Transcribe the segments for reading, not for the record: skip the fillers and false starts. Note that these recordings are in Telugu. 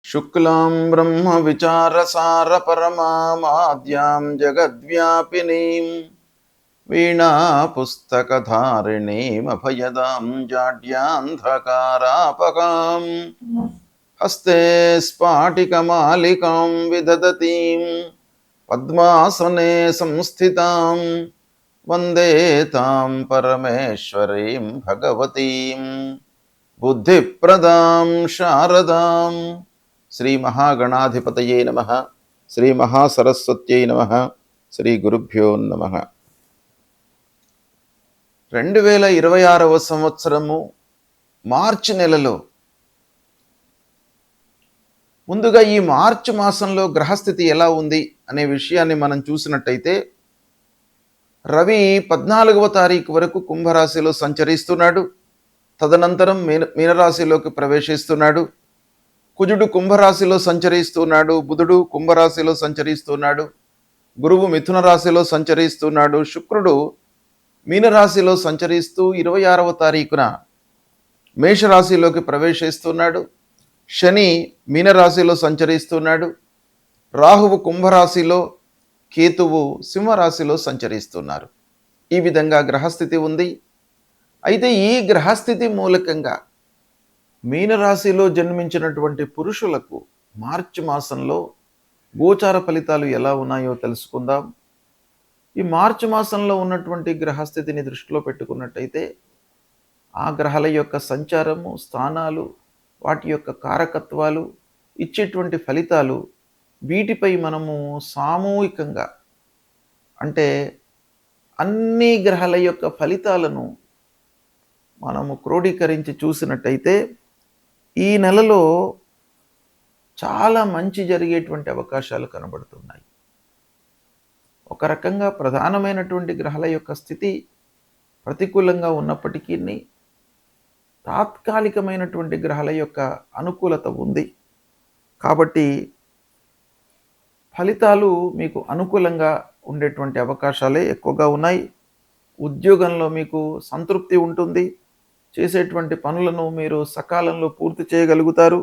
శుక్లాం బ్రహ్మ విచారసార పరమాద్యాం జగద్వ్యాపినీం వీణా పుస్తకధారిణీం అభయదాం జాడ్యాంధకారాపకాం హస్తే స్ఫాటికమాలికాం విదదతీం పద్మాసనే సంస్థితాం వందే తాం పరమేశ్వరీం భగవతీం బుద్ధిప్రదాం శారదాం. శ్రీ మహాగణాధిపతయే నమః. శ్రీ మహాసరస్వత్యై నమః. శ్రీ గురుభ్యో నమః. 2026వ సంవత్సరము మార్చి నెలలో, ముందుగా ఈ మార్చి మాసంలో గ్రహస్థితి ఎలా ఉంది అనే విషయాన్ని మనం చూసినట్టయితే, రవి 14వ తారీఖు వరకు కుంభరాశిలో సంచరిస్తున్నాడు. తదనంతరం మీనరాశిలోకి ప్రవేశిస్తున్నాడు. కుజుడు కుంభరాశిలో సంచరిస్తున్నాడు. బుధుడు కుంభరాశిలో సంచరిస్తున్నాడు. గురువు మిథున రాశిలో సంచరిస్తున్నాడు. శుక్రుడు మీనరాశిలో సంచరిస్తూ 26వ తారీఖున మేషరాశిలోకి ప్రవేశిస్తున్నాడు. శని మీనరాశిలో సంచరిస్తున్నాడు. రాహువు కుంభరాశిలో, కేతువు సింహరాశిలో సంచరిస్తున్నారు. ఈ విధంగా గ్రహస్థితి ఉంది. అయితే ఈ గ్రహస్థితి మూలకంగా మీనరాశిలో జన్మించినటువంటి పురుషులకు మార్చి మాసంలో గోచార ఫలితాలు ఎలా ఉన్నాయో తెలుసుకుందాం. ఈ మార్చి మాసంలో ఉన్నటువంటి గ్రహస్థితిని దృష్టిలో పెట్టుకున్నట్టయితే, ఆ గ్రహాల యొక్క సంచారము, స్థానాలు, వాటి యొక్క కారకత్వాలు, ఇచ్చేటువంటి ఫలితాలు, వీటిపై మనము సామూహికంగా, అంటే అన్ని గ్రహాల యొక్క ఫలితాలను మనము క్రోడీకరించి చూసినట్టయితే, ఈ నెలలో చాలా మంచి జరిగేటువంటి అవకాశాలు కనబడుతున్నాయి. ఒక రకంగా ప్రధానమైనటువంటి గ్రహాల యొక్క స్థితి ప్రతికూలంగా ఉన్నప్పటికీ, తాత్కాలికమైనటువంటి గ్రహాల యొక్క అనుకూలత ఉంది. కాబట్టి ఫలితాలు మీకు అనుకూలంగా ఉండేటువంటి అవకాశాలే ఎక్కువగా ఉన్నాయి. ఉద్యోగంలో మీకు సంతృప్తి ఉంటుంది. చేసేటువంటి పనులను మీరు సకాలంలో పూర్తి చేయగలుగుతారు.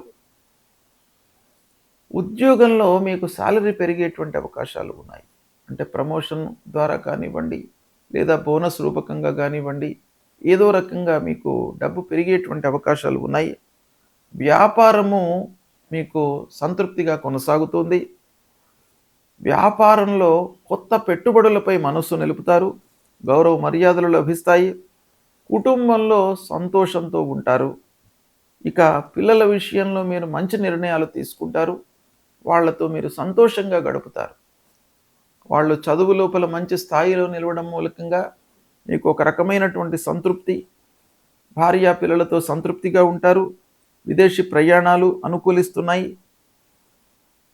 ఉద్యోగంలో మీకు శాలరీ పెరిగేటువంటి అవకాశాలు ఉన్నాయి. అంటే ప్రమోషన్ ద్వారా కానివ్వండి, లేదా బోనస్ రూపకంగా కానివ్వండి, ఏదో రకంగా మీకు డబ్బు పెరిగేటువంటి అవకాశాలు ఉన్నాయి. వ్యాపారము మీకు సంతృప్తిగా కొనసాగుతుంది. వ్యాపారంలో కొత్త పెట్టుబడులపై మనస్సు నిలుపుతారు. గౌరవ మర్యాదలు లభిస్తాయి. కుటుంబంలో సంతోషంతో ఉంటారు. ఇక పిల్లల విషయంలో మీరు మంచి నిర్ణయాలు తీసుకుంటారు. వాళ్లతో మీరు సంతోషంగా గడుపుతారు. వాళ్ళు చదువు లోపల మంచి స్థాయిలో నిలవడం మూలకంగా మీకు ఒక రకమైనటువంటి సంతృప్తి, భార్య పిల్లలతో సంతృప్తిగా ఉంటారు. విదేశీ ప్రయాణాలు అనుకూలిస్తున్నాయి.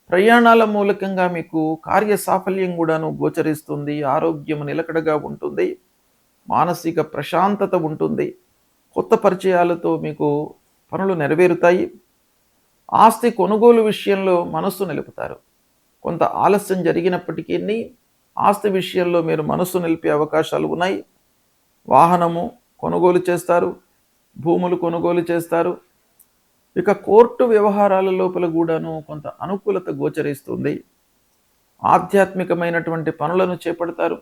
ప్రయాణాల మూలకంగా మీకు కార్య సాఫల్యం కూడాను గోచరిస్తుంది. ఆరోగ్యం నిలకడగా ఉంటుంది. మానసిక ప్రశాంతత ఉంటుంది. కొత్త పరిచయాలతో మీకు పనులు నెరవేరుతాయి. ఆస్తి కొనుగోలు విషయంలో మనస్సు నిలుపుతారు. కొంత ఆలస్యం జరిగినప్పటికీ ఆస్తి విషయంలో మీరు మనస్సు నిలిపే అవకాశాలు ఉన్నాయి. వాహనము కొనుగోలు చేస్తారు. భూములు కొనుగోలు చేస్తారు. ఇక కోర్టు వ్యవహారాల లోపల కూడాను కొంత అనుకూలత గోచరిస్తుంది. ఆధ్యాత్మికమైనటువంటి పనులను చేపడతారు.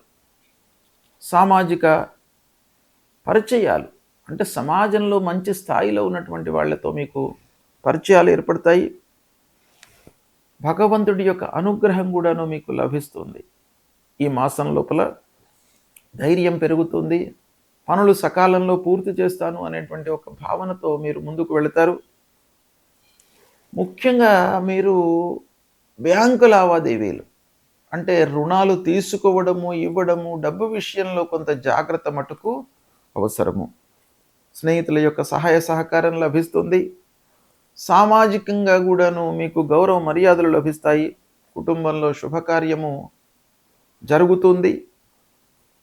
సామాజిక పరిచయాలు, అంటే సమాజంలో మంచి స్థాయిలో ఉన్నటువంటి వాళ్ళతో మీకు పరిచయాలు ఏర్పడతాయి. భగవంతుడి యొక్క అనుగ్రహం కూడాను మీకు లభిస్తుంది. ఈ మాసం లోపల ధైర్యం పెరుగుతుంది. పనులు సకాలంలో పూర్తి చేస్తాను అనేటువంటి ఒక భావనతో మీరు ముందుకు వెళతారు. ముఖ్యంగా మీరు బ్యాంకు లావాదేవీలు, అంటే రుణాలు తీసుకోవడము, ఇవ్వడము, డబ్బు విషయంలో కొంత జాగ్రత్త మటుకు అవసరము. స్నేహితుల యొక్క సహాయ సహకారం లభిస్తుంది. సామాజికంగా కూడాను మీకు గౌరవ మర్యాదలు లభిస్తాయి. కుటుంబంలో శుభకార్యము జరుగుతుంది.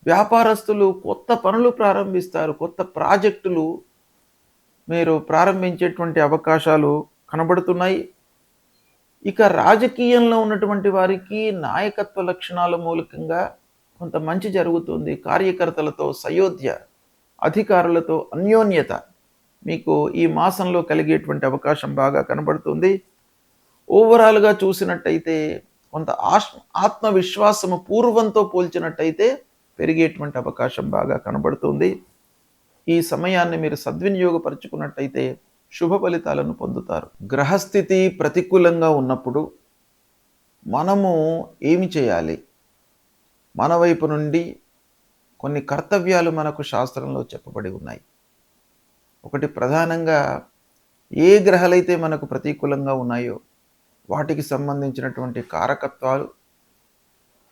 వ్యాపారస్తులు కొత్త పనులు ప్రారంభిస్తారు. కొత్త ప్రాజెక్టులు మీరు ప్రారంభించేటువంటి అవకాశాలు కనబడుతున్నాయి. ఇక రాజకీయంలో ఉన్నటువంటి వారికి నాయకత్వ లక్షణాల మూలకంగా కొంత మంచి జరుగుతుంది. కార్యకర్తలతో సయోధ్య, అధికారులతో అన్యోన్యత మీకు ఈ మాసంలో కలిగేటువంటి అవకాశం బాగా కనబడుతుంది. ఓవరాల్‌గా చూసినట్టయితే కొంత ఆత్మవిశ్వాసము పూర్వంతో పోల్చినట్టయితే పెరిగేటువంటి అవకాశం బాగా కనబడుతుంది. ఈ సమయాన్ని మీరు సద్వినియోగపరుచుకున్నట్టయితే శుభ ఫలితాలను పొందుతారు. గ్రహస్థితి ప్రతికూలంగా ఉన్నప్పుడు మనము ఏమి చేయాలి? మన వైపు నుండి కొన్ని కర్తవ్యాలు మనకు శాస్త్రంలో చెప్పబడి ఉన్నాయి. ఒకటి ప్రధానంగా ఏ గ్రహాలైతే మనకు ప్రతికూలంగా ఉన్నాయో వాటికి సంబంధించినటువంటి కారకత్వాలు,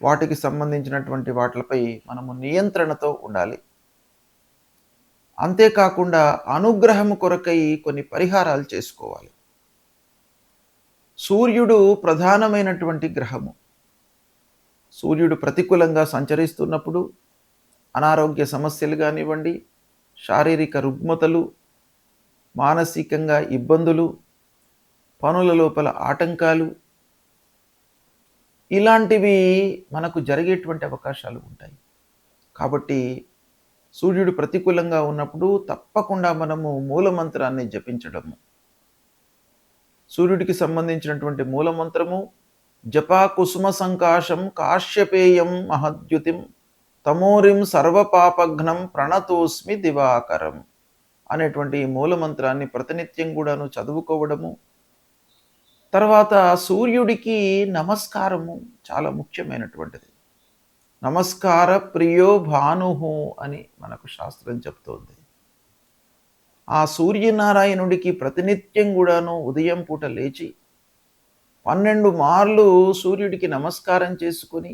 వాటికి సంబంధించినటువంటి వాటిపై మనము నియంత్రణతో ఉండాలి. అంతేకాకుండా అనుగ్రహము కొరకై కొన్ని పరిహారాలు చేసుకోవాలి. సూర్యుడు ప్రధానమైనటువంటి గ్రహము. సూర్యుడు ప్రతికూలంగా సంచరిస్తున్నప్పుడు అనారోగ్య సమస్యలు కానివ్వండి, శారీరక రుగ్మతలు, మానసికంగా ఇబ్బందులు, పనుల లోపల ఆటంకాలు, ఇలాంటివి మనకు జరిగేటువంటి అవకాశాలు ఉంటాయి. కాబట్టి సూర్యుడు ప్రతికూలంగా ఉన్నప్పుడు తప్పకుండా మనము మూలమంత్రాన్ని జపించడము. సూర్యుడికి సంబంధించినటువంటి మూలమంత్రము జపా కుసుమ సంకాశం కాశ్యపేయం మహద్యుతిం తమోరిం సర్వపాపఘ్నం ప్రణతోస్మి దివాకరం అనేటువంటి మూలమంత్రాన్ని ప్రతినిత్యం కూడాను చదువుకోవడము. తర్వాత సూర్యుడికి నమస్కారము చాలా ముఖ్యమైనటువంటిది. నమస్కార ప్రియో భానుహు అని మనకు శాస్త్రం చెప్తోంది. ఆ సూర్యనారాయణుడికి ప్రతినిత్యం కూడాను ఉదయం పూట లేచి 12 మార్లు సూర్యుడికి నమస్కారం చేసుకుని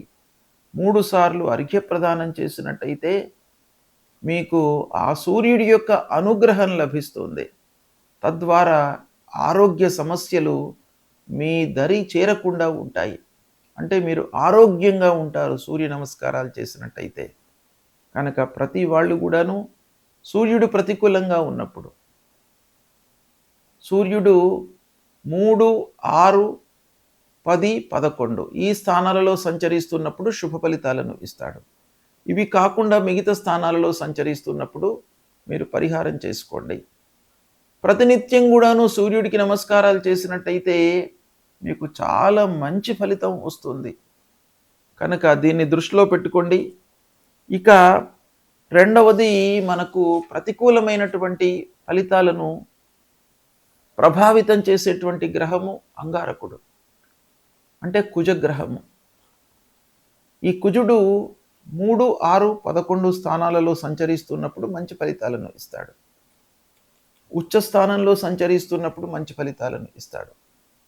3 సార్లు అర్ఘ్యప్రదానం చేసినట్టయితే మీకు ఆ సూర్యుడి యొక్క అనుగ్రహం లభిస్తుంది. తద్వారా ఆరోగ్య సమస్యలు మీ దరి చేరకుండా ఉంటాయి. అంటే మీరు ఆరోగ్యంగా ఉంటారు సూర్య నమస్కారాలు చేసినట్టయితే. కనుక ప్రతి వాళ్ళు కూడాను సూర్యుడు ప్రతికూలంగా ఉన్నప్పుడు, సూర్యుడు 3, 6, 10, 11 ఈ స్థానాలలో సంచరిస్తున్నప్పుడు శుభ ఫలితాలను ఇస్తాడు. ఇవి కాకుండా మిగతా స్థానాలలో సంచరిస్తున్నప్పుడు మీరు పరిహారం చేసుకోండి. ప్రతినిత్యం కూడాను సూర్యుడికి నమస్కారాలు చేసినట్టయితే మీకు చాలా మంచి ఫలితం వస్తుంది. కనుక దీన్ని దృష్టిలో పెట్టుకోండి. ఇక రెండవది, మనకు ప్రతికూలమైనటువంటి ఫలితాలను ప్రభావితం చేసేటువంటి గ్రహము అంగారకుడు, అంటే కుజగ్రహము. ఈ కుజుడు 3, 6, 11 స్థానాలలో సంచరిస్తున్నప్పుడు మంచి ఫలితాలను ఇస్తాడు. ఉచ్చ స్థానంలో సంచరిస్తున్నప్పుడు మంచి ఫలితాలను ఇస్తాడు.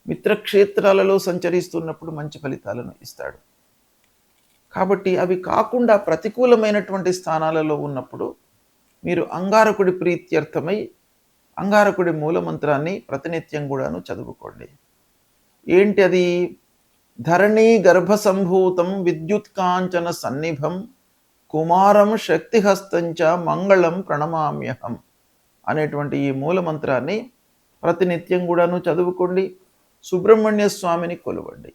మిత్రక్షేత్రాలలో సంచరిస్తున్నప్పుడు మంచి ఫలితాలను ఇస్తాడు. కాబట్టి అవి కాకుండా ప్రతికూలమైనటువంటి స్థానాలలో ఉన్నప్పుడు మీరు అంగారకుడి ప్రీత్యర్థమై అంగారకుడి మూలమంత్రాన్ని ప్రతినిత్యం కూడాను చదువుకోండి. ఏంటి అది? ధరణీ గర్భ సంభూతం విద్యుత్కాంచన సన్నిభం కుమారం శక్తిహస్తంచ మంగళం ప్రణమామ్యహం అనేటువంటి ఈ మూలమంత్రాన్ని ప్రతినిత్యం కూడాను చదువుకోండి. సుబ్రహ్మణ్య స్వామిని కొలవండి.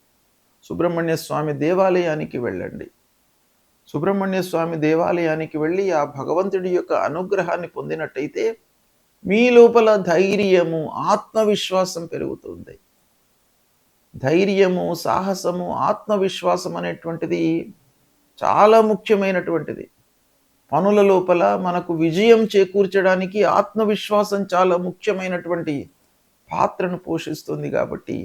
సుబ్రహ్మణ్య స్వామి దేవాలయానికి వెళ్ళండి. సుబ్రహ్మణ్య స్వామి దేవాలయానికి వెళ్ళి ఆ భగవంతుడి యొక్క అనుగ్రహాన్ని పొందినట్టయితే మీ లోపల ధైర్యము, ఆత్మవిశ్వాసం పెరుగుతుంది. ధైర్యము, సాహసము, ఆత్మవిశ్వాసం అనేటువంటిది చాలా ముఖ్యమైనటువంటిది. పనుల లోపల మనకు విజయం చేకూర్చడానికి ఆత్మవిశ్వాసం చాలా ముఖ్యమైనటువంటి పాత్రను పోషిస్తుంది. కాబట్టి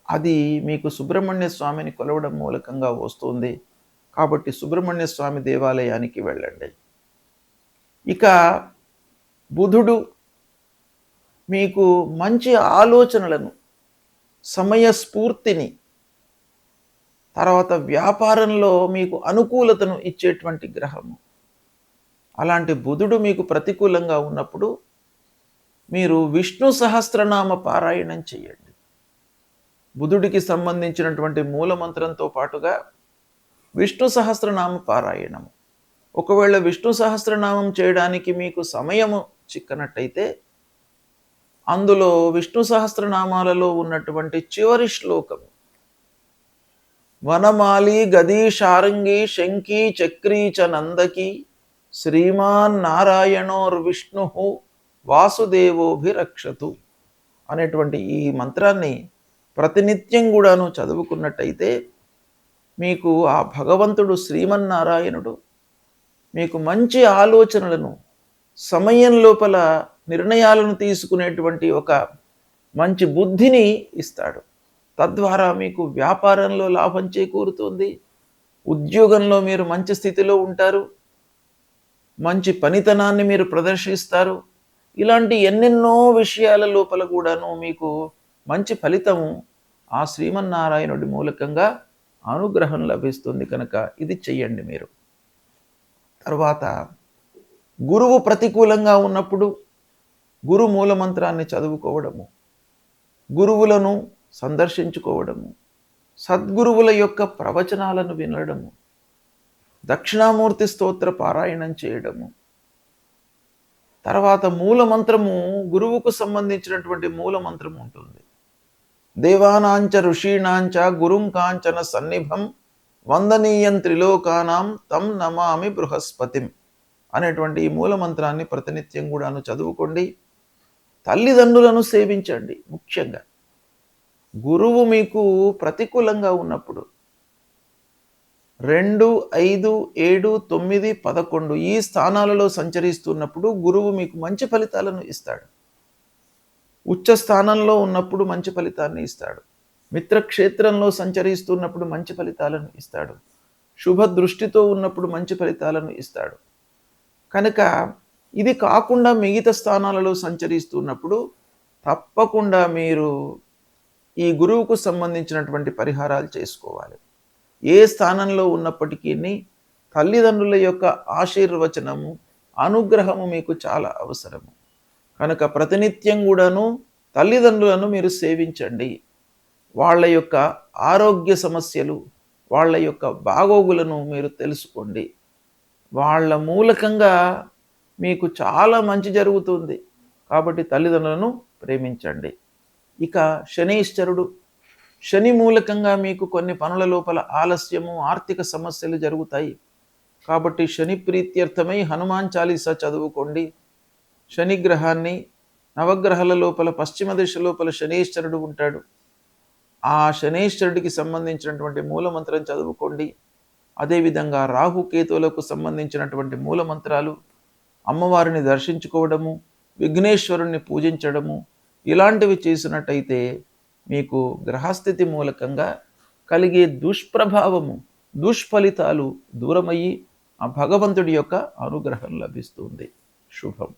అది మీకు సుబ్రహ్మణ్య స్వామిని కొలవడం మూలకంగా వస్తుంది. కాబట్టి సుబ్రహ్మణ్య స్వామి దేవాలయానికి వెళ్ళండి. ఇక బుధుడు మీకు మంచి ఆలోచనలను, సమయస్ఫూర్తిని, తర్వాత వ్యాపారంలో మీకు అనుకూలతను ఇచ్చేటువంటి గ్రహము. అలాంటి బుధుడు మీకు ప్రతికూలంగా ఉన్నప్పుడు మీరు విష్ణు సహస్రనామ పారాయణం చేయండి. బుధుడికి సంబంధించినటువంటి మూలమంత్రంతో పాటుగా విష్ణు సహస్రనామ పారాయణము. ఒకవేళ విష్ణు సహస్రనామం చేయడానికి మీకు సమయము చిక్కనట్టయితే అందులో విష్ణు సహస్రనామాలలో ఉన్నటువంటి చివరి శ్లోకము వనమాలి గదీ శారంగి శంఖీ చక్రీ చ నందకి శ్రీమాన్ నారాయణోర్విష్ణు వాసుదేవోభిరక్షతు అనేటువంటి ఈ మంత్రాన్ని ప్రతినిత్యం కూడాను చదువుకున్నట్టయితే మీకు ఆ భగవంతుడు శ్రీమన్నారాయణుడు మీకు మంచి ఆలోచనలను సమయం లోపల నిర్ణయాలను తీసుకునేటువంటి ఒక మంచి బుద్ధిని ఇస్తాడు. తద్వారా మీకు వ్యాపారంలో లాభం చేకూరుతుంది, ఉద్యోగంలో మీరు మంచి స్థితిలో ఉంటారు, మంచి పనితనాన్ని మీరు ప్రదర్శిస్తారు. ఇలాంటి ఎన్నెన్నో విషయాల లోపల కూడాను మీకు మంచి ఫలితము ఆ శ్రీమన్నారాయణుడి మూలకంగా అనుగ్రహం లభిస్తుంది. కనుక ఇది చెయ్యండి మీరు. తర్వాత గురువు ప్రతికూలంగా ఉన్నప్పుడు గురు మూలమంత్రాన్ని చదువుకోవడము, గురువులను సందర్శించుకోవడము, సద్గురువుల యొక్క ప్రవచనాలను వినడము, దక్షిణామూర్తి స్తోత్ర పారాయణం చేయడము, తర్వాత మూలమంత్రము గురువుకు సంబంధించినటువంటి మూలమంత్రం ఉంటుంది. దేవానాంచ ఋషీణాంచ గురుం కాంచన సన్నిభం వందనీయం త్రిలోకానాం తం నమామి బృహస్పతిం అనేటువంటి ఈ మూలమంత్రాన్ని ప్రతినిత్యం కూడాను చదువుకోండి. తల్లిదండ్రులను సేవించండి. ముఖ్యంగా గురువు మీకు ప్రతికూలంగా ఉన్నప్పుడు 2, 5, 7, 9, 11 ఈ స్థానాలలో సంచరిస్తున్నప్పుడు గురువు మీకు మంచి ఫలితాలను ఇస్తాడు. ఉచ్చ స్థానంలో ఉన్నప్పుడు మంచి ఫలితాన్ని ఇస్తాడు. మిత్రక్షేత్రంలో సంచరిస్తున్నప్పుడు మంచి ఫలితాలను ఇస్తాడు. శుభ దృష్టితో ఉన్నప్పుడు మంచి ఫలితాలను ఇస్తాడు. కనుక ఇది కాకుండా మిగతా స్థానాలలో సంచరిస్తున్నప్పుడు తప్పకుండా మీరు ఈ గురువుకు సంబంధించినటువంటి పరిహారాలు చేసుకోవాలి. ఏ స్థానంలో ఉన్నప్పటికీ తల్లిదండ్రుల యొక్క ఆశీర్వచనము, అనుగ్రహము మీకు చాలా అవసరము. కనుక ప్రతినిత్యం కూడాను తల్లిదండ్రులను మీరు సేవించండి. వాళ్ళ యొక్క ఆరోగ్య సమస్యలు, వాళ్ళ యొక్క బాగోగులను మీరు తెలుసుకోండి. వాళ్ళ మూలకంగా మీకు చాలా మంచి జరుగుతుంది. కాబట్టి తల్లిదండ్రులను ప్రేమించండి. ఇక శనీశ్వరుడు, శని మూలకంగా మీకు కొన్ని పనుల లోపల ఆలస్యము, ఆర్థిక సమస్యలు జరుగుతాయి. కాబట్టి శని ప్రీత్యర్థమై హనుమాన్ చాలీసా చదువుకోండి. శనిగ్రహాన్ని నవగ్రహాల లోపల పశ్చిమ దిశ లోపల శనీశ్వరుడు ఉంటాడు. ఆ శనీశ్వరుడికి సంబంధించినటువంటి మూలమంత్రం చదువుకోండి. అదేవిధంగా రాహుకేతువులకు సంబంధించినటువంటి మూలమంత్రాలు, అమ్మవారిని దర్శించుకోవడము, విఘ్నేశ్వరుణ్ణి పూజించడము ఇలాంటివి చేసినట్టయితే మీకు గ్రహస్థితి మూలకంగా కలిగే దుష్ప్రభావము, దుష్ఫలితాలు దూరమయ్యి ఆ భగవంతుడి యొక్క అనుగ్రహం లభిస్తుంది. శుభం.